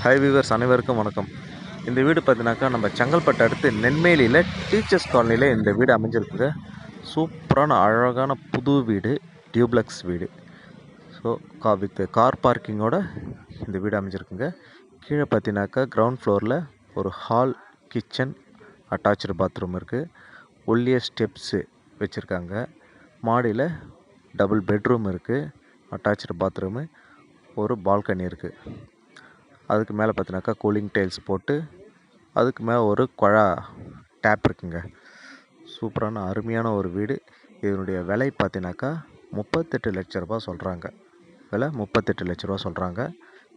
Hi viewers, அனைவருக்கும் வணக்கம். இந்த வீடு பார்த்தீங்கன்னாக்கா நம்ம செங்கல்பட்டு அடுத்து நென்மேலியில் டீச்சர்ஸ் காலனியில் இந்த வீடு அமைஞ்சிருக்குங்க. சூப்பரான அழகான புது வீடு, டியூப்ளக்ஸ் வீடு. ஸோ வித் கார் பார்க்கிங்கோட இந்த வீடு அமைஞ்சிருக்குங்க. கீழே பார்த்தீங்கன்னாக்கா கிரவுண்ட் ஃப்ளோரில் ஒரு ஹால், கிச்சன், அட்டாச்சு பாத்ரூம் இருக்குது. உள்ளே ஸ்டெப்ஸு வச்சுருக்காங்க. மாடியில் டபுள் பெட்ரூம் இருக்குது, அட்டாச்சு பாத்ரூமு, ஒரு பால்கனி இருக்குது. அதுக்கு மேலே பார்த்தினாக்கா கூலிங் டைல்ஸ் போட்டு அதுக்கு மேலே ஒரு குழா டேப் இருக்குங்க. சூப்பரான அருமையான ஒரு வீடு. இதனுடைய விலை பார்த்தினாக்கா 38 லட்ச ரூபா சொல்கிறாங்க. விலை 38 லட்ச ரூபா சொல்கிறாங்க.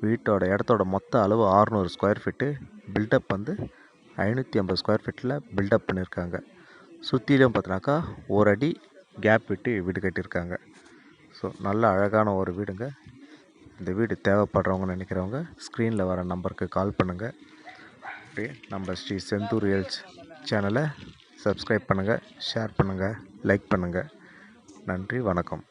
வீட்டோட இடத்தோட மொத்த அளவு 600 ஸ்கொயர் ஃபீட்டு. பில்டப் வந்து 550 ஸ்கொயர் ஃபீட்டில் பில்டப் பண்ணியிருக்காங்க. சுற்றிலும் பார்த்தினாக்கா ஒரு அடி கேப் விட்டு வீடு கட்டியிருக்காங்க. ஸோ நல்ல அழகான ஒரு வீடுங்க. இந்த வீடு தேவைப்படுறவங்க நினைக்கிறவங்க ஸ்க்ரீனில் வர நம்பருக்கு கால் பண்ணுங்கள். அப்படியே நம்ம ஸ்ரீ செந்தூர் ஹில்ஸ் சேனலை சப்ஸ்கிரைப் பண்ணுங்கள், ஷேர் பண்ணுங்கள், லைக் பண்ணுங்கள். நன்றி, வணக்கம்.